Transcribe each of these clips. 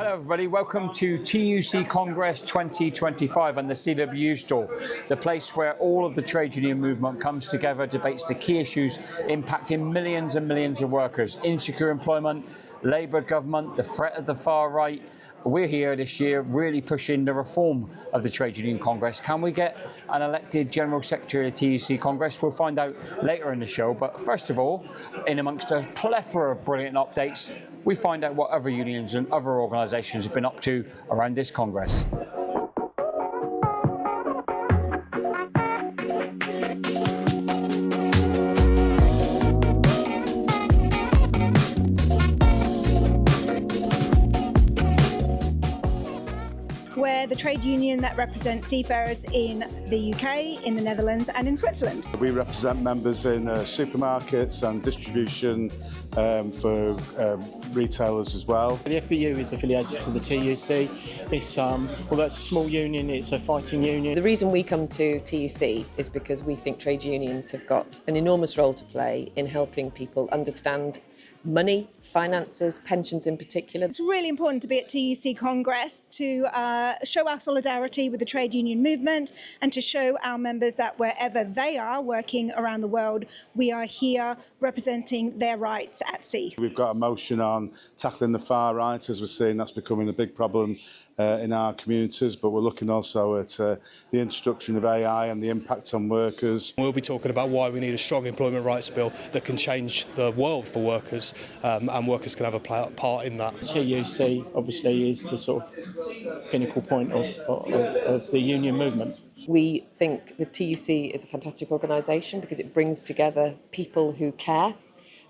Hello everybody, welcome to TUC Congress 2025 and the CWU store, the place where all of the trade union movement comes together, debates the key issues impacting millions and millions of workers, insecure employment, Labour government, the threat of the far right. We're here this year really pushing the reform of the Trade Union Congress. Can we get an elected General Secretary of the TUC Congress? We'll find out later in the show, but first of all, in amongst a plethora of brilliant updates, we find out what other unions and other organisations have been up to around this Congress. We're the trade union that represents seafarers in the UK, in the Netherlands and in Switzerland. We represent members in supermarkets and distribution for retailers as well. The FBU is affiliated to the TUC. It's, although it's a small union, it's a fighting union. The reason we come to TUC is because we think trade unions have got an enormous role to play in helping people understand money, finances, pensions in particular. It's really important to be at TUC Congress to show our solidarity with the trade union movement and to show our members that wherever they are working around the world, we are here representing their rights at sea. We've got a motion on tackling the far right, as we're seeing that's becoming a big problem in our communities, but we're looking also at the introduction of AI and the impact on workers. We'll be talking about why we need a strong employment rights bill that can change the world for workers, and workers can have a part in that. TUC obviously is the sort of pinnacle point of the union movement. We think the TUC is a fantastic organisation because it brings together people who care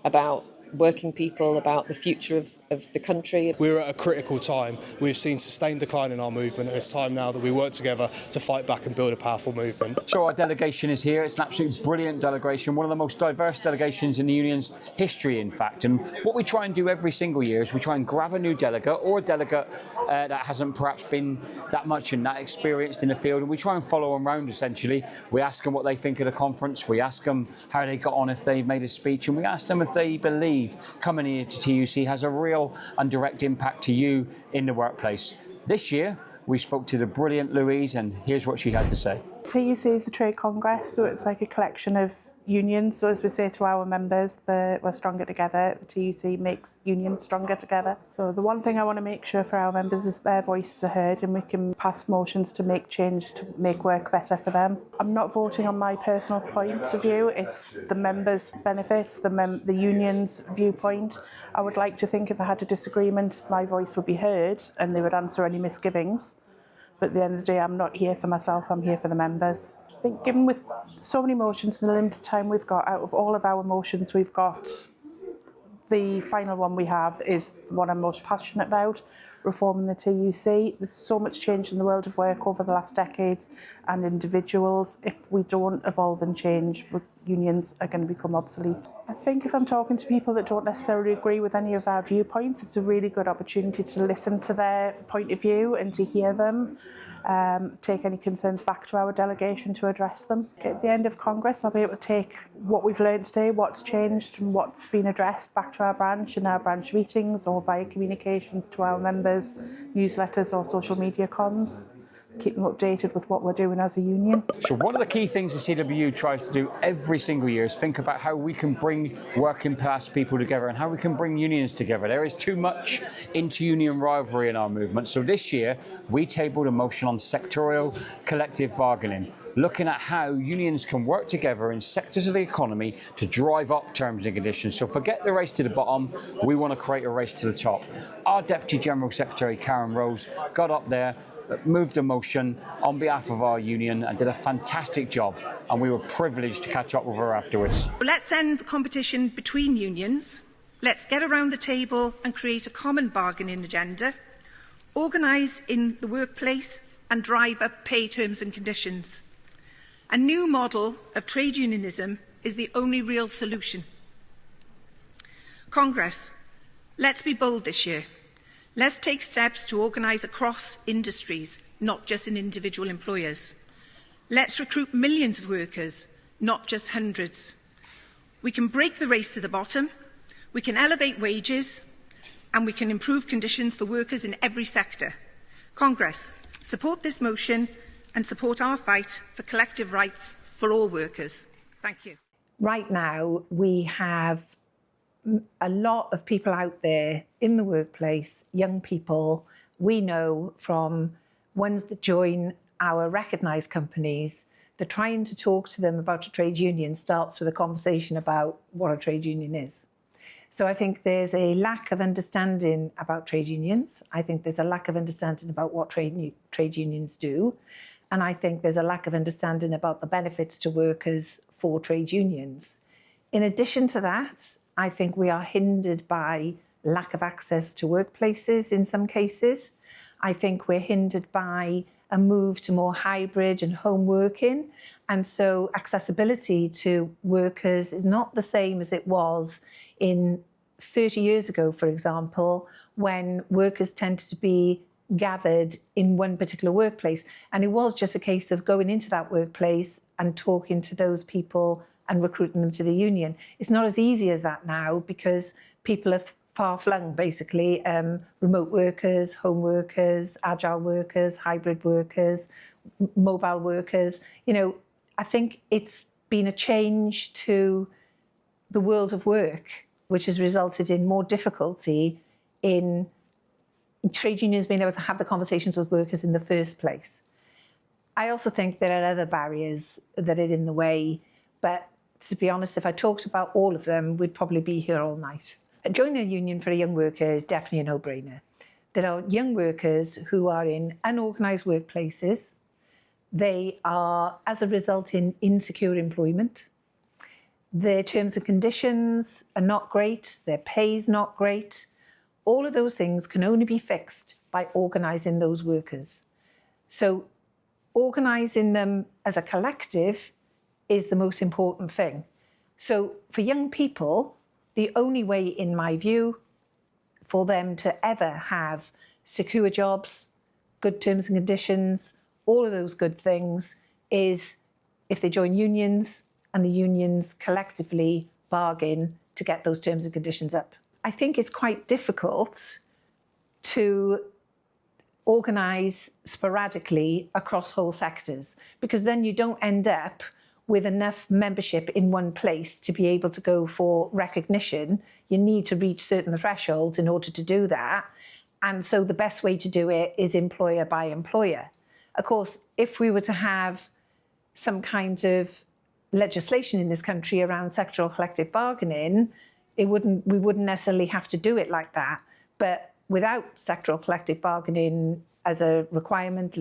about working people, about the future of the country. We're at a critical time. We've seen sustained decline in our movement, and it's time now that we work together to fight back and build a powerful movement. So our delegation is here. It's an absolutely brilliant delegation, one of the most diverse delegations in the union's history, in fact. And what we try and do every single year is we try and grab a new delegate or a delegate that hasn't perhaps been that much and that experienced in the field, and we try and follow them around essentially. We ask them what they think of the conference, we ask them how they got on if they made a speech, and we ask them if they believe coming here to TUC has a real and direct impact to you in the workplace. This year, we spoke to the brilliant Louise, and here's what she had to say. TUC is the Trade Congress, so it's like a collection of unions. So as we say to our members, we're stronger together. The TUC makes unions stronger together. So the one thing I want to make sure for our members is their voices are heard and we can pass motions to make change, to make work better for them. I'm not voting on my personal point of view. It's the members' benefits, the union's viewpoint. I would like to think if I had a disagreement, my voice would be heard and they would answer any misgivings. But at the end of the day, I'm not here for myself, I'm here for the members. I think given with so many motions and the limited time we've got, out of all of our motions we've got, the final one we have is the one I'm most passionate about, reforming the TUC. There's so much change in the world of work over the last decades, and individuals, if we don't evolve and change, unions are going to become obsolete. I think if I'm talking to people that don't necessarily agree with any of our viewpoints, it's a really good opportunity to listen to their point of view and to hear them, take any concerns back to our delegation to address them. At the end of Congress, I'll be able to take what we've learned today, what's changed and what's been addressed back to our branch in our branch meetings or via communications to our members, newsletters or social media comms. Keep them updated with what we're doing as a union. So one of the key things the CWU tries to do every single year is think about how we can bring working class people together and how we can bring unions together. There is too much inter-union rivalry in our movement. So this year, we tabled a motion on sectorial collective bargaining, looking at how unions can work together in sectors of the economy to drive up terms and conditions. So forget the race to the bottom, we want to create a race to the top. Our Deputy General Secretary, Karen Rose, got up there, moved a motion on behalf of our union and did a fantastic job, and we were privileged to catch up with her afterwards. Let's end the competition between unions. Let's get around the table and create a common bargaining agenda, organise in the workplace and drive up pay terms and conditions. A new model of trade unionism is the only real solution. Congress, let's be bold this year. Let's take steps to organise across industries, not just in individual employers. Let's recruit millions of workers, not just hundreds. We can break the race to the bottom, we can elevate wages, and we can improve conditions for workers in every sector. Congress, support this motion and support our fight for collective rights for all workers. Thank you. Right now, we have a lot of people out there in the workplace, young people, we know from ones that join our recognised companies, that trying to talk to them about a trade union starts with a conversation about what a trade union is. So I think there's a lack of understanding about trade unions. I think there's a lack of understanding about what trade unions do. And I think there's a lack of understanding about the benefits to workers for trade unions. In addition to that, I think we are hindered by lack of access to workplaces in some cases. I think we're hindered by a move to more hybrid and home working. And so accessibility to workers is not the same as it was in 30 years ago, for example, when workers tended to be gathered in one particular workplace. And it was just a case of going into that workplace and talking to those people and recruiting them to the union. It's not as easy as that now because people are far-flung, basically, remote workers, home workers, agile workers, hybrid workers, mobile workers. You know, I think it's been a change to the world of work, which has resulted in more difficulty in trade unions being able to have the conversations with workers in the first place. I also think there are other barriers that are in the way, but to be honest, if I talked about all of them, we'd probably be here all night. Joining a union for a young worker is definitely a no-brainer. There are young workers who are in unorganised workplaces. They are, as a result, in insecure employment. Their terms and conditions are not great. Their pay is not great. All of those things can only be fixed by organising those workers. So organising them as a collective is the most important thing. So for young people, the only way, in my view, for them to ever have secure jobs, good terms and conditions, all of those good things, is if they join unions and the unions collectively bargain to get those terms and conditions up. I think it's quite difficult to organise sporadically across whole sectors, because then you don't end up with enough membership in one place to be able to go for recognition. You need to reach certain thresholds in order to do that. And so the best way to do it is employer by employer. Of course, if we were to have some kind of legislation in this country around sectoral collective bargaining, we wouldn't necessarily have to do it like that. But without sectoral collective bargaining as a requirement,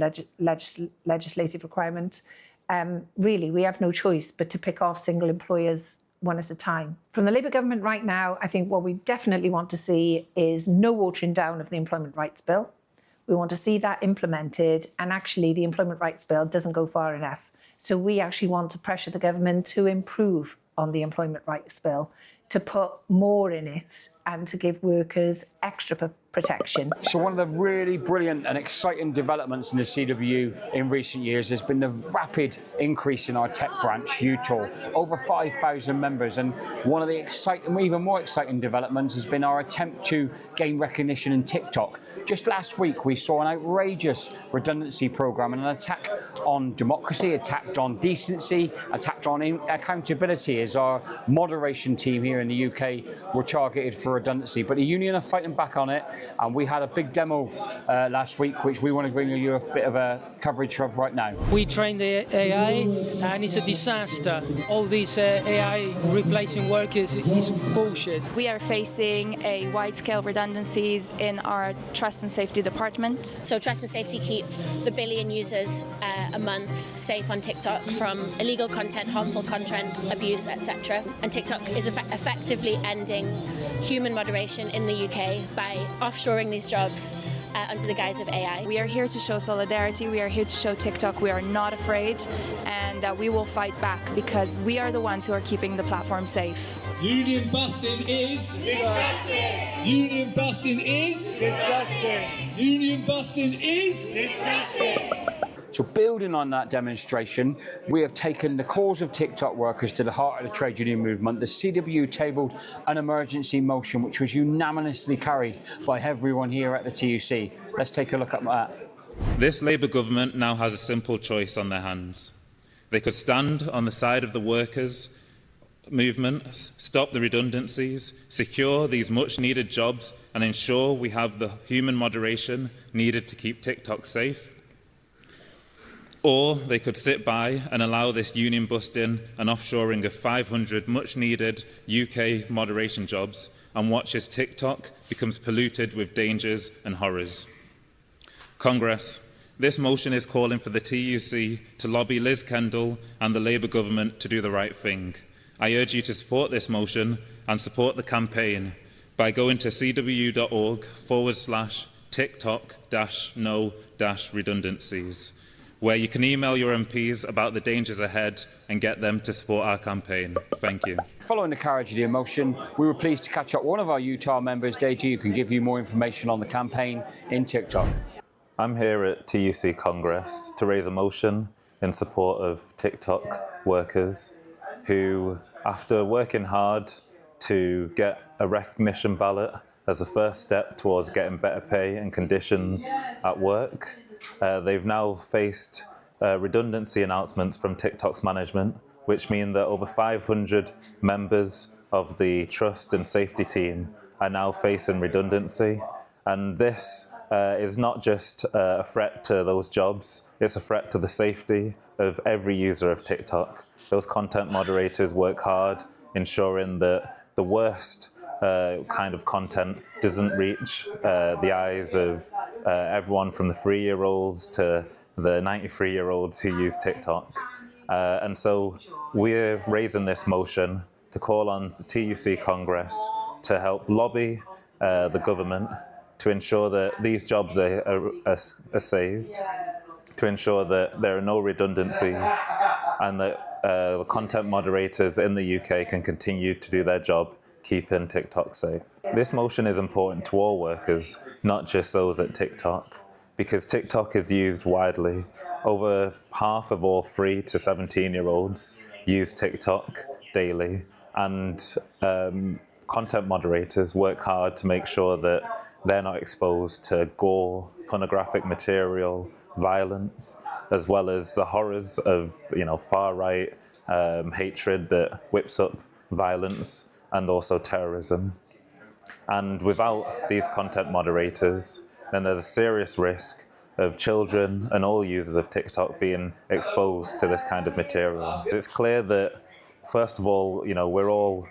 legislative requirement, really, we have no choice but to pick off single employers one at a time. From the Labour government right now, I think what we definitely want to see is no watering down of the Employment Rights Bill. We want to see that implemented, and actually the Employment Rights Bill doesn't go far enough. So we actually want to pressure the government to improve on the Employment Rights Bill, to put more in it and to give workers extra protection. So one of the really brilliant and exciting developments in the CWU in recent years has been the rapid increase in our tech branch, UTOL, over 5,000 members. And one of the even more exciting developments has been our attempt to gain recognition in TikTok. Just last week, we saw an outrageous redundancy programme and an attack on democracy, attacked on decency, attacked on accountability, as our moderation team here in the UK were targeted for redundancy. But the union are fighting back on it, and we had a big demo last week, which we want to bring you a bit of a coverage of right now. We train the AI, and it's a disaster. All these AI replacing workers is bullshit. We are facing a wide-scale redundancies in our Trust and Safety department. So Trust and Safety keep the billion users a month safe on TikTok from illegal content, harmful content, abuse, etc. And TikTok is effectively ending human moderation in the UK by offshoring these jobs under the guise of AI. We are here to show solidarity, we are here to show TikTok we are not afraid, and that we will fight back because we are the ones who are keeping the platform safe. Union busting is disgusting. Union busting is disgusting. Union busting is disgusting. So building on that demonstration, we have taken the cause of TikTok workers to the heart of the trade union movement. The CWU tabled an emergency motion which was unanimously carried by everyone here at the TUC. Let's take a look at that. This Labour government now has a simple choice on their hands. They could stand on the side of the workers' movement, stop the redundancies, secure these much-needed jobs and ensure we have the human moderation needed to keep TikTok safe. Or they could sit by and allow this union busting and offshoring of 500 much-needed UK moderation jobs and watch as TikTok becomes polluted with dangers and horrors. Congress, this motion is calling for the TUC to lobby Liz Kendall and the Labour government to do the right thing. I urge you to support this motion and support the campaign by going to cwu.org/TikTok-no-redundancies, where you can email your MPs about the dangers ahead and get them to support our campaign. Thank you. Following the carriage of the motion, we were pleased to catch up one of our Utah members, Deji, who can give you more information on the campaign in TikTok. I'm here at TUC Congress to raise a motion in support of TikTok workers who, after working hard to get a recognition ballot as the first step towards getting better pay and conditions at work, they've now faced redundancy announcements from TikTok's management, which mean that over 500 members of the trust and safety team are now facing redundancy. And this is not just a threat to those jobs, it's a threat to the safety of every user of TikTok. Those content moderators work hard ensuring that the worst kind of content doesn't reach the eyes of everyone from the 3-year-olds to the 93-year-olds who use TikTok. And so we're raising this motion to call on the TUC Congress to help lobby the government to ensure that these jobs are saved, to ensure that there are no redundancies, and that the content moderators in the UK can continue to do their job keeping TikTok safe. This motion is important to all workers, not just those at TikTok, because TikTok is used widely. Over half of all 3 to 17-year-olds use TikTok daily, and content moderators work hard to make sure that they're not exposed to gore, pornographic material, violence, as well as the horrors of far-right hatred that whips up violence and also terrorism. And without these content moderators, then there's a serious risk of children and all users of TikTok being exposed to this kind of material. It's clear that, first of all, we're all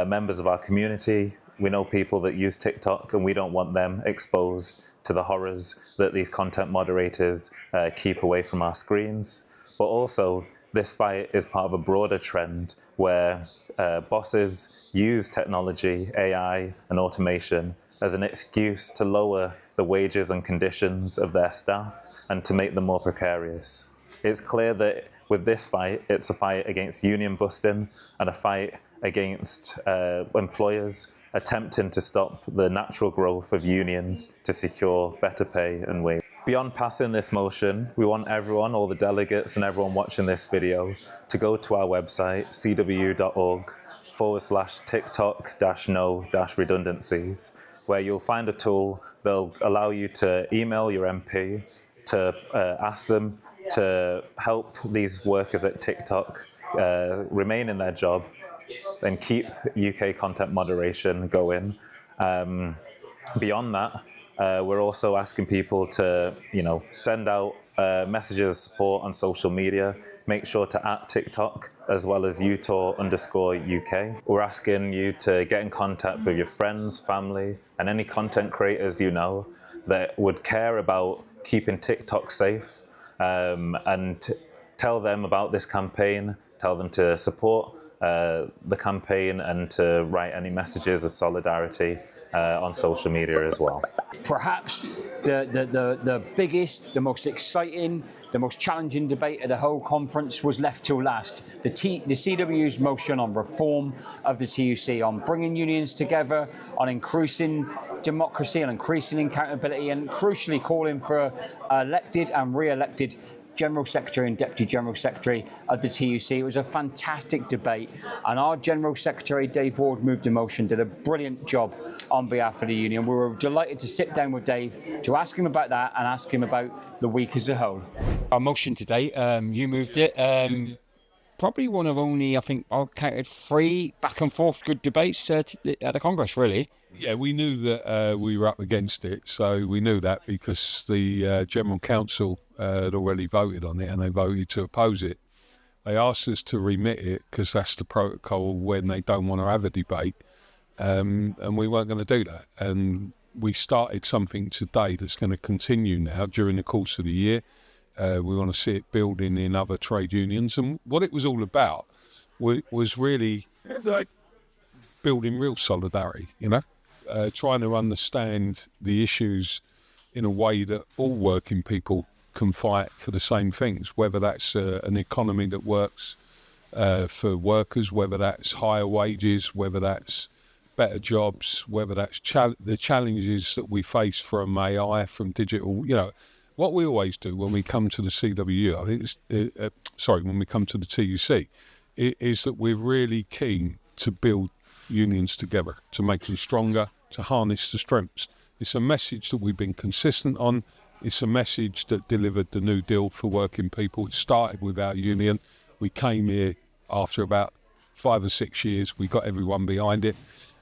members of our community. We know people that use TikTok, and we don't want them exposed to the horrors that these content moderators keep away from our screens. But also, this fight is part of a broader trend where bosses use technology, AI, and automation as an excuse to lower the wages and conditions of their staff and to make them more precarious. It's clear that with this fight, it's a fight against union busting and a fight against employers attempting to stop the natural growth of unions to secure better pay and wage. Beyond passing this motion, we want everyone, all the delegates and everyone watching this video, to go to our website, cwu.org/TikTok-no-redundancies, where you'll find a tool that'll allow you to email your MP to ask them to help these workers at TikTok remain in their job and keep UK content moderation going. Beyond that, we're also asking people to, send out messages of support on social media. Make sure to @TikTok as well as Utah_UK. We're asking you to get in contact with your friends, family, and any content creators that would care about keeping TikTok safe, and tell them about this campaign. Tell them to support the campaign and to write any messages of solidarity on social media as well. Perhaps the biggest, the most exciting, the most challenging debate of the whole conference was left till last. The CWU's motion on reform of the TUC, on bringing unions together, on increasing democracy and increasing accountability, and crucially calling for elected and re-elected General Secretary and Deputy General Secretary of the TUC. It was a fantastic debate, and our General Secretary, Dave Ward, moved a motion, did a brilliant job on behalf of the union. We were delighted to sit down with Dave to ask him about that and ask him about the week as a whole. Our motion today, you moved it. Probably one of only, I think, I counted 3 back and forth good debates at the Congress, really. Yeah, we knew that we were up against it, so we knew that because the General Council had already voted on it and they voted to oppose it. They asked us to remit it because that's the protocol when they don't want to have a debate, and we weren't going to do that. And we started something today that's going to continue now during the course of the year. We want to see it building in other trade unions, and what it was all about was really like building real solidarity, you know, trying to understand the issues in a way that all working people can fight for the same things, whether that's an economy that works for workers, whether that's higher wages, whether that's better jobs, whether that's the challenges that we face from AI, from digital, you know. What we always do when we come to the CWU, I think it's, when we come to the TUC, is that we're really keen to build unions together, to make them stronger, to harness the strengths. It's a message that we've been consistent on. It's a message that delivered the New Deal for working people. It started with our union. We came here after about 5 or 6 years. We got everyone behind it.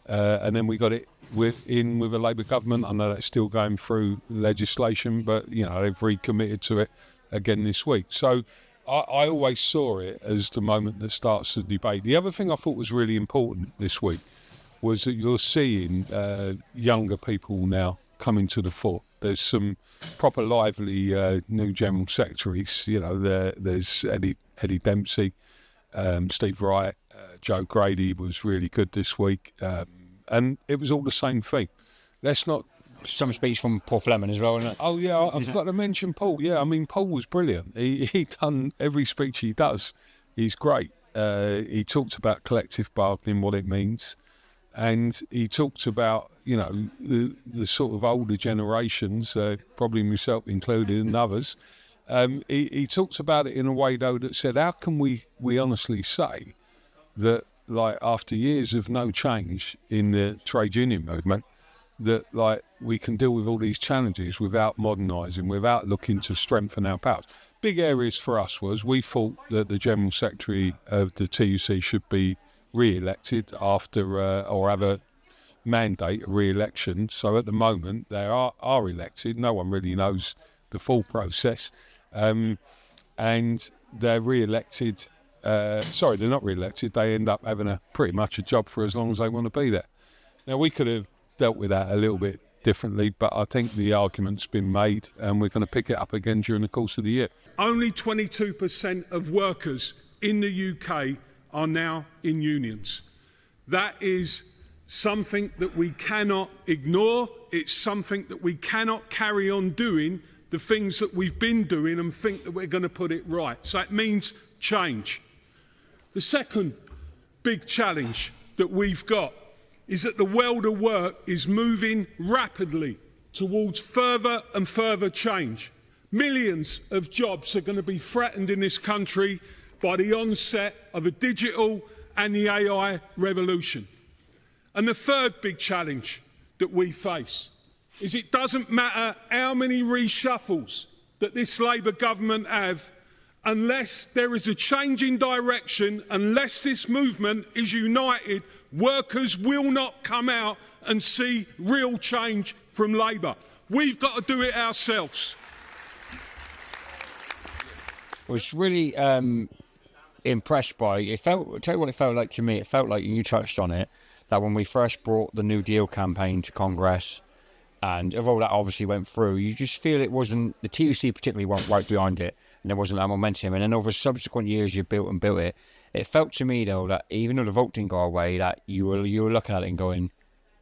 And then we got it with a Labour government. I know that's still going through legislation, but you know they've recommitted to it again this week. So I always saw it as the moment that starts the debate. The other thing I thought was really important this week was that you're seeing younger people now coming to the fore. There's some proper lively new general secretaries. You know, there's Eddie Dempsey, Steve Wright, Joe Grady was really good this week. And it was all the same thing. Let's not... Some speech from Paul Fleming as well, isn't it? Oh, yeah, I forgot to mention Paul. Yeah, I mean, Paul was brilliant. He done every speech he does. He's great. He talked about collective bargaining, what it means. And he talked about, you know, the sort of older generations, probably myself included and others. He talked about it in a way, though, that said, how can we honestly say that, like, after years of no change in the trade union movement, that, like, we can deal with all these challenges without modernising, without looking to strengthen our powers. Big areas for us was we thought that the General Secretary of the TUC should be re-elected after, or have a mandate, a re-election. So at the moment, they are elected. No one really knows the full process. And they're re-elected. They're not re-elected. They end up having pretty much a job for as long as they want to be there. Now, we could have dealt with that a little bit differently, but I think the argument's been made and we're going to pick it up again during the course of the year. Only 22% of workers in the UK are now in unions. That is something that we cannot ignore. It's something that we cannot carry on doing the things that we've been doing and think that we're going to put it right. So it means change. The second big challenge that we've got is that the world of work is moving rapidly towards further and further change. Millions of jobs are going to be threatened in this country by the onset of a digital and the AI revolution. And the third big challenge that we face is it doesn't matter how many reshuffles that this Labour government have, unless there is a change in direction, unless this movement is united, workers will not come out and see real change from Labour. We've got to do it ourselves. I was really impressed by it. I'll tell you what it felt like to me. It felt like, and you touched on it, that when we first brought the New Deal campaign to Congress, and although that obviously went through, you just feel it wasn't, the TUC particularly weren't right behind it, and there wasn't that momentum. And then over subsequent years, you built it. It felt to me, though, that even though the vote didn't go our way, that you were looking at it and going,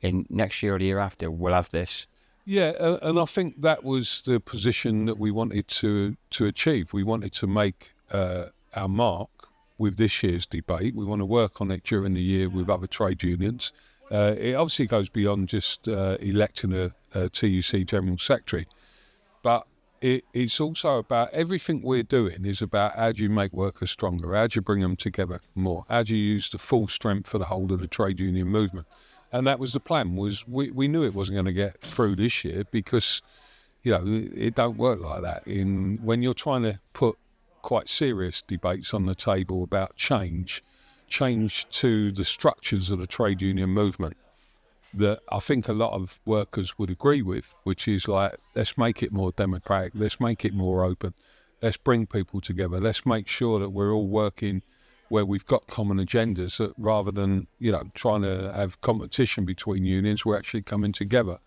in next year or the year after, we'll have this. Yeah, and I think that was the position that we wanted to achieve. We wanted to make our mark with this year's debate. We want to work on it during the year with other trade unions. It obviously goes beyond just electing a TUC General Secretary, but it's also about everything we're doing is about how do you make workers stronger, how do you bring them together more, how do you use the full strength for the whole of the trade union movement. And that was the plan. Was we knew it wasn't going to get through this year because, you know, it don't work like that. When you're trying to put quite serious debates on the table about change to the structures of the trade union movement that I think a lot of workers would agree with, which is like, let's make it more democratic, let's make it more open, let's bring people together, let's make sure that we're all working where we've got common agendas, that rather than, you know, trying to have competition between unions, we're actually coming together.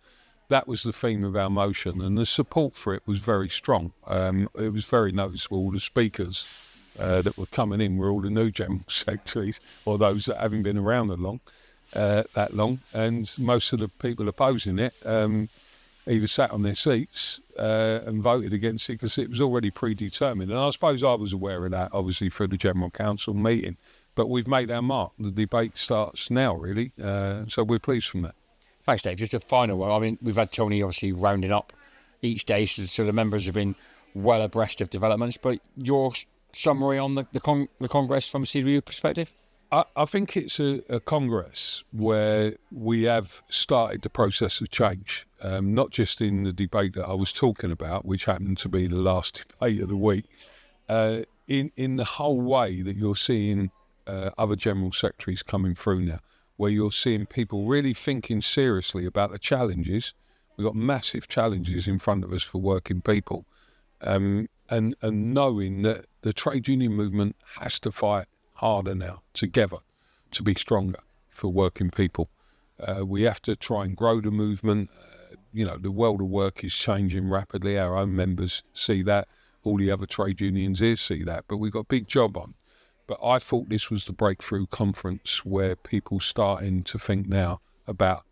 That was the theme of our motion, and the support for it was very strong. It was very noticeable. The speakers that were coming in were all the new general secretaries, or those that haven't been around that long, and most of the people opposing it either sat on their seats and voted against it because it was already predetermined. And I suppose I was aware of that, obviously, through the General Council meeting. But we've made our mark. The debate starts now, really, so we're pleased from that. Thanks, Dave. Just a final one. I mean, we've had Tony obviously rounding up each day, so the members have been well abreast of developments. But your summary on the Congress from a CWU perspective? I think it's a Congress where we have started the process of change, not just in the debate that I was talking about, which happened to be the last debate of the week, in the whole way that you're seeing other general secretaries coming through now, where you're seeing people really thinking seriously about the challenges. We've got massive challenges in front of us for working people, and knowing that the trade union movement has to fight harder now, together, to be stronger for working people. We have to try and grow the movement. You know, the world of work is changing rapidly. Our own members see that. All the other trade unions here see that. But we've got a big job on. But I thought this was the breakthrough conference where people starting to think now about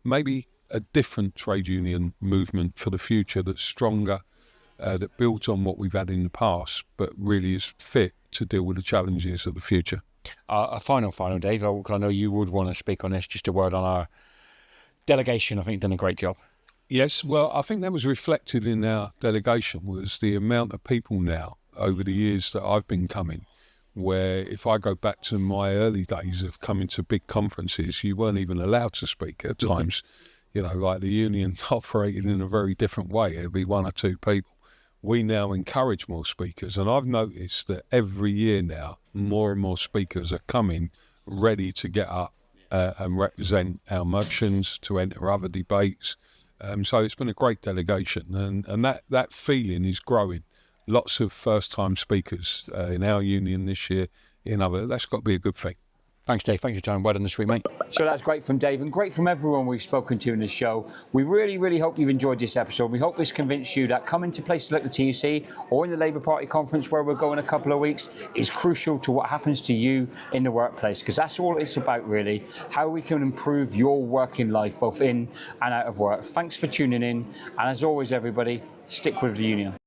maybe a different trade union movement for the future that's stronger, that builds on what we've had in the past, but really is fit to deal with the challenges of the future. A final, Dave, because I know you would want to speak on this, just a word on our delegation. I think done a great job. Yes, well, I think that was reflected in our delegation, was the amount of people now over the years that I've been coming, where if I go back to my early days of coming to big conferences, you weren't even allowed to speak at times. You know, like the union operated in a very different way. It'd be one or two people. We now encourage more speakers, and I've noticed that every year now, more and more speakers are coming ready to get up and represent our motions, to enter other debates. So it's been a great delegation, and that feeling is growing. Lots of first-time speakers in our union this year, in other. That's got to be a good thing. Thanks, Dave. Thanks for your time. Well done this week, mate. So that's great from Dave and great from everyone we've spoken to in this show. We really, really hope you've enjoyed this episode. We hope this convinced you that coming to places like the TUC or in the Labour Party conference where we're going a couple of weeks is crucial to what happens to you in the workplace, because that's all it's about, really, how we can improve your working life, both in and out of work. Thanks for tuning in. And as always, everybody, stick with the union.